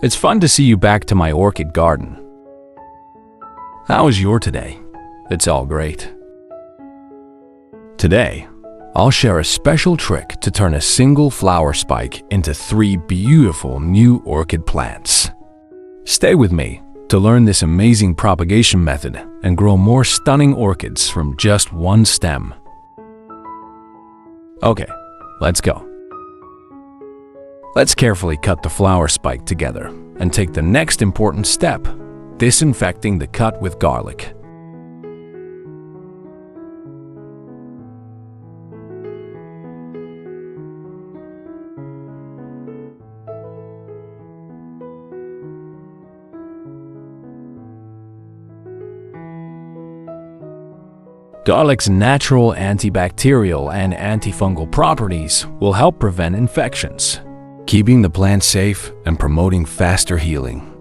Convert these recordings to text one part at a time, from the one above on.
It's fun to see you back to my orchid garden. How was your today? It's all great. Today, I'll share a special trick to turn a single flower spike into 3 beautiful new orchid plants. Stay with me to learn this amazing propagation method and grow more stunning orchids from just one stem. Okay, let's go. Let's carefully cut the flower spike together and take the next important step, disinfecting the cut with garlic. Garlic's natural antibacterial and antifungal properties will help prevent infections, keeping the plant safe and promoting faster healing.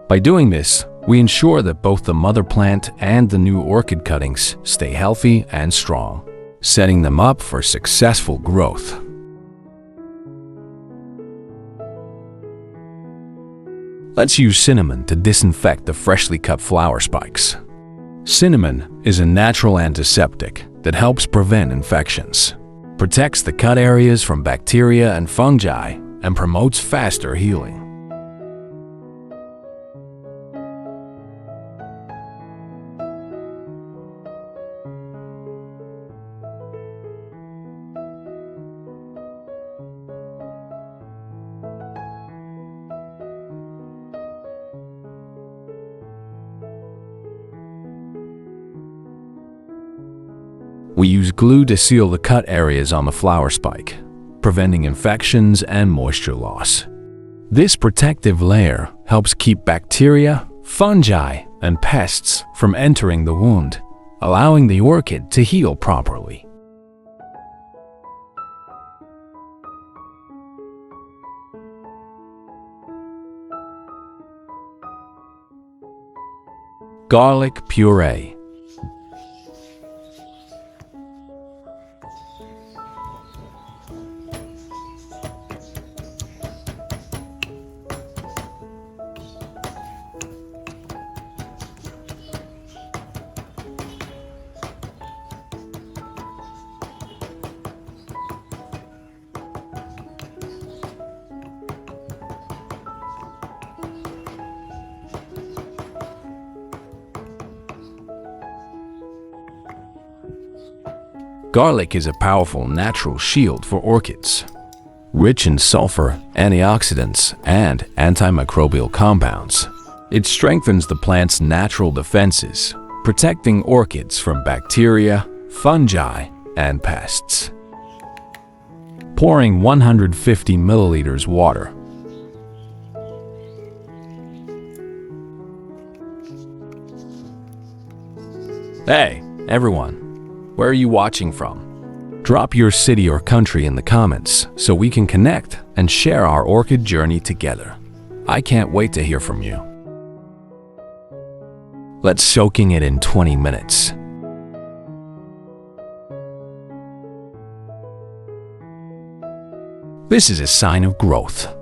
By doing this, we ensure that both the mother plant and the new orchid cuttings stay healthy and strong, setting them up for successful growth. Let's use cinnamon to disinfect the freshly cut flower spikes. Cinnamon is a natural antiseptic that helps prevent infections, protects the cut areas from bacteria and fungi, and promotes faster healing. We use glue to seal the cut areas on the flower spike, preventing infections and moisture loss. This protective layer helps keep bacteria, fungi, and pests from entering the wound, allowing the orchid to heal properly. Garlic puree. Garlic is a powerful natural shield for orchids. Rich in sulfur, antioxidants, and antimicrobial compounds, it strengthens the plant's natural defenses, protecting orchids from bacteria, fungi, and pests. Pouring 150 milliliters water. Hey, everyone. Where are you watching from? Drop your city or country in the comments so we can connect and share our orchid journey together. I can't wait to hear from you. Let's soaking it in 20 minutes. This is a sign of growth.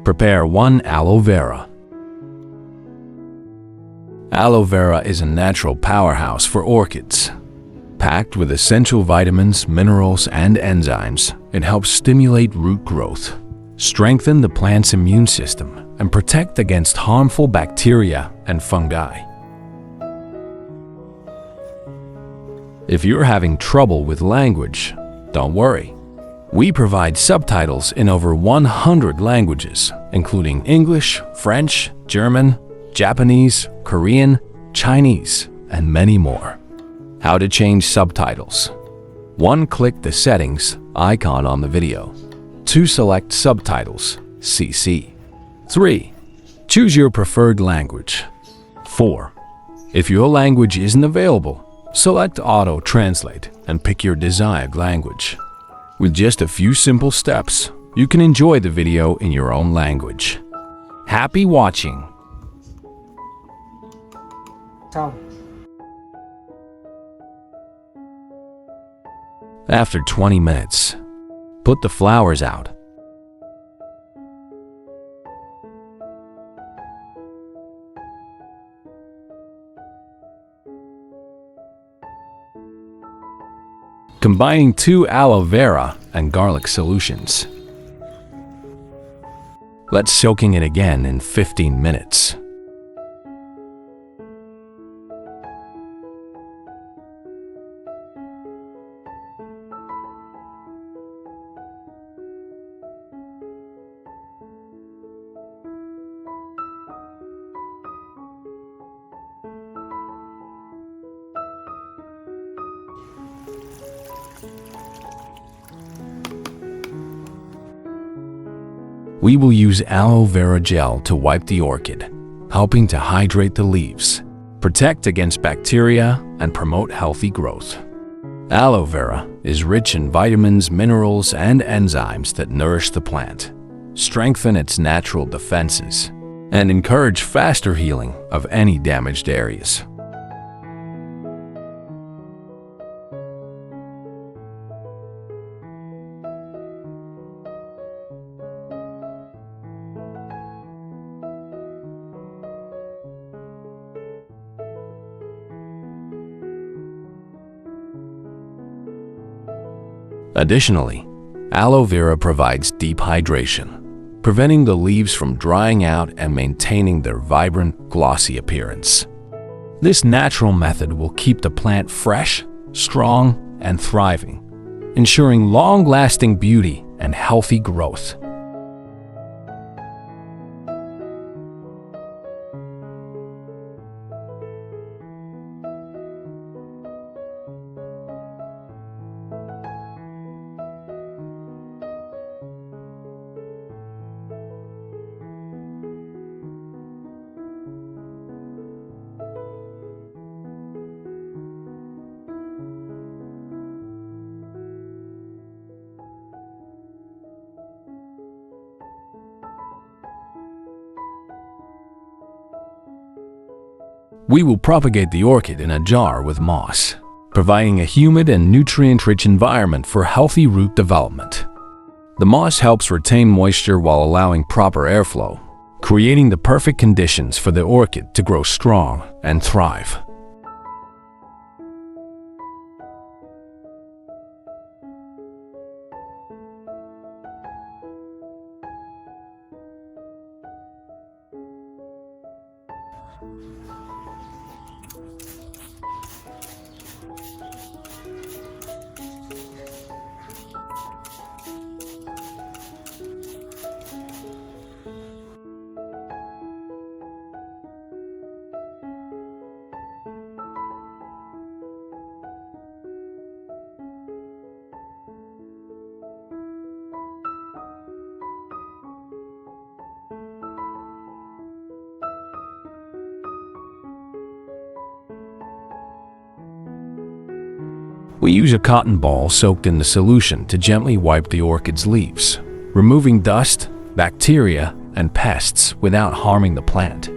Prepare 1 aloe vera. Aloe vera is a natural powerhouse for orchids. Packed with essential vitamins, minerals, and enzymes, it helps stimulate root growth, strengthen the plant's immune system, and protect against harmful bacteria and fungi. If you're having trouble with language, don't worry. We provide subtitles in over 100 languages, including English, French, German, Japanese, Korean, Chinese, and many more. How to change subtitles. 1. Click the settings icon on the video. 2. Select subtitles, CC. 3. Choose your preferred language. 4. If your language isn't available, select Auto Translate and pick your desired language. With just a few simple steps, you can enjoy the video in your own language. Happy watching! Xong. After 20 minutes, put the flowers out. Combining 2 aloe vera and garlic solutions. Let's soaking it again in 15 minutes. We will use aloe vera gel to wipe the orchid, helping to hydrate the leaves, protect against bacteria, and promote healthy growth. Aloe vera is rich in vitamins, minerals, and enzymes that nourish the plant, strengthen its natural defenses, and encourage faster healing of any damaged areas. Additionally, aloe vera provides deep hydration, preventing the leaves from drying out and maintaining their vibrant, glossy appearance. This natural method will keep the plant fresh, strong, and thriving, ensuring long-lasting beauty and healthy growth. We will propagate the orchid in a jar with moss, providing a humid and nutrient-rich environment for healthy root development. The moss helps retain moisture while allowing proper airflow, creating the perfect conditions for the orchid to grow strong and thrive. We use a cotton ball soaked in the solution to gently wipe the orchid's leaves, removing dust, bacteria, and pests without harming the plant.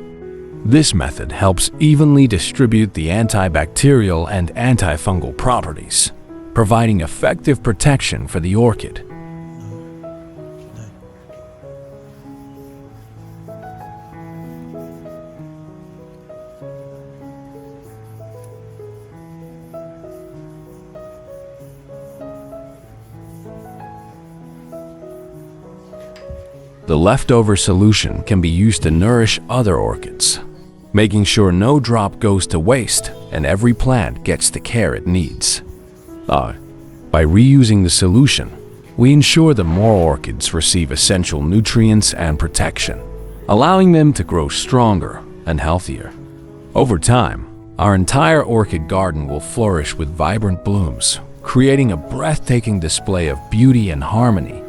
This method helps evenly distribute the antibacterial and antifungal properties, providing effective protection for the orchid. The leftover solution can be used to nourish other orchids, making sure no drop goes to waste and every plant gets the care it needs. By reusing the solution, we ensure that more orchids receive essential nutrients and protection, allowing them to grow stronger and healthier. Over time, our entire orchid garden will flourish with vibrant blooms, creating a breathtaking display of beauty and harmony.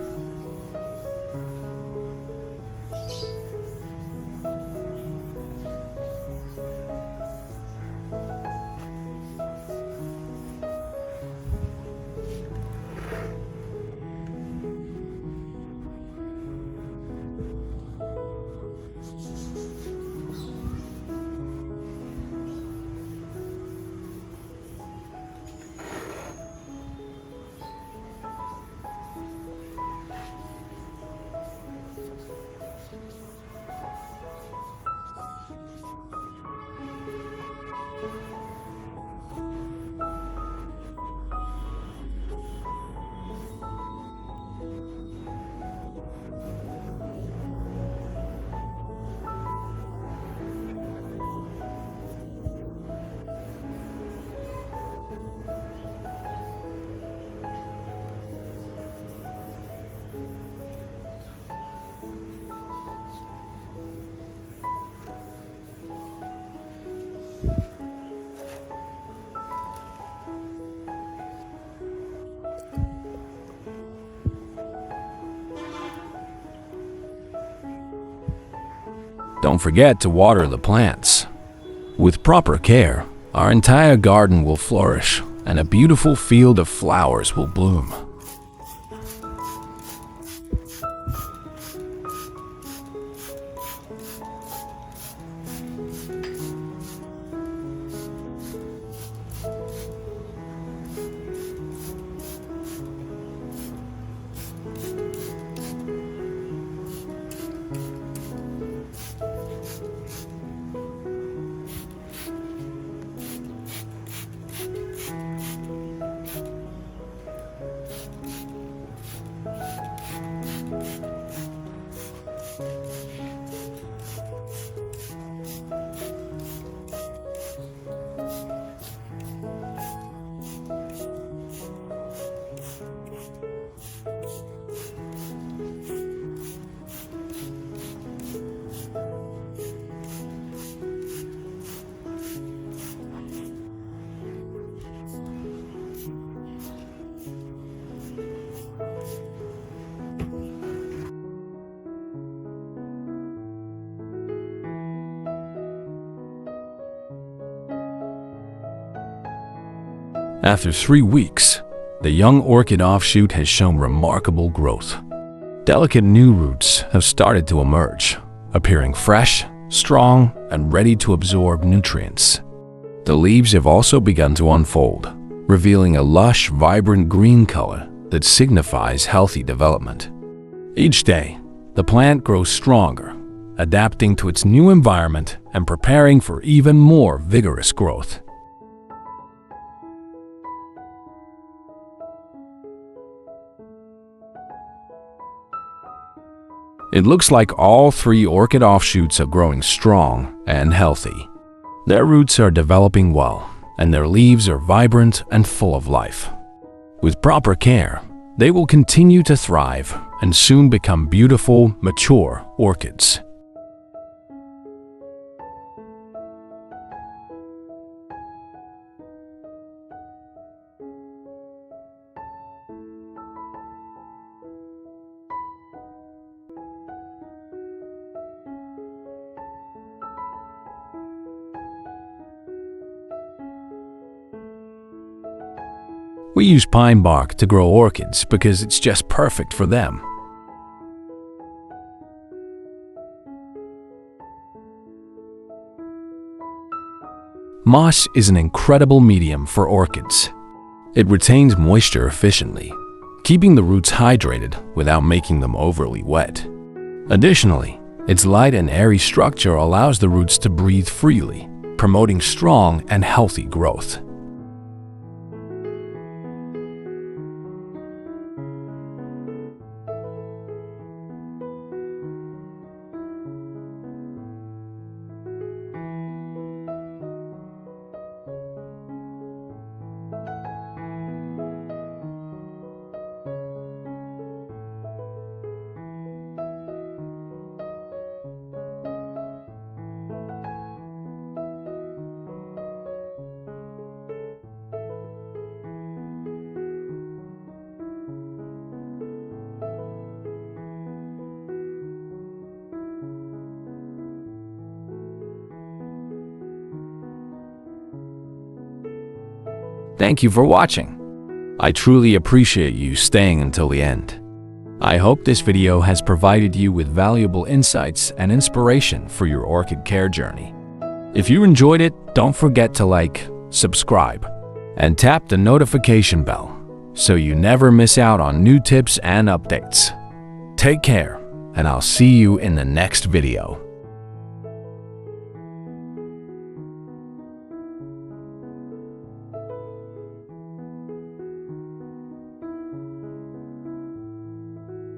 Don't forget to water the plants. With proper care, our entire garden will flourish and a beautiful field of flowers will bloom. After 3 weeks, the young orchid offshoot has shown remarkable growth. Delicate new roots have started to emerge, appearing fresh, strong, and ready to absorb nutrients. The leaves have also begun to unfold, revealing a lush, vibrant green color that signifies healthy development. Each day, the plant grows stronger, adapting to its new environment and preparing for even more vigorous growth. It looks like all 3 orchid offshoots are growing strong and healthy. Their roots are developing well, and their leaves are vibrant and full of life. With proper care, they will continue to thrive and soon become beautiful, mature orchids. We use pine bark to grow orchids because it's just perfect for them. Moss is an incredible medium for orchids. It retains moisture efficiently, keeping the roots hydrated without making them overly wet. Additionally, its light and airy structure allows the roots to breathe freely, promoting strong and healthy growth. Thank you for watching. I truly appreciate you staying until the end. I hope this video has provided you with valuable insights and inspiration for your orchid care journey. If you enjoyed it, don't forget to like, subscribe, and tap the notification bell so you never miss out on new tips and updates. Take care, and I'll see you in the next video.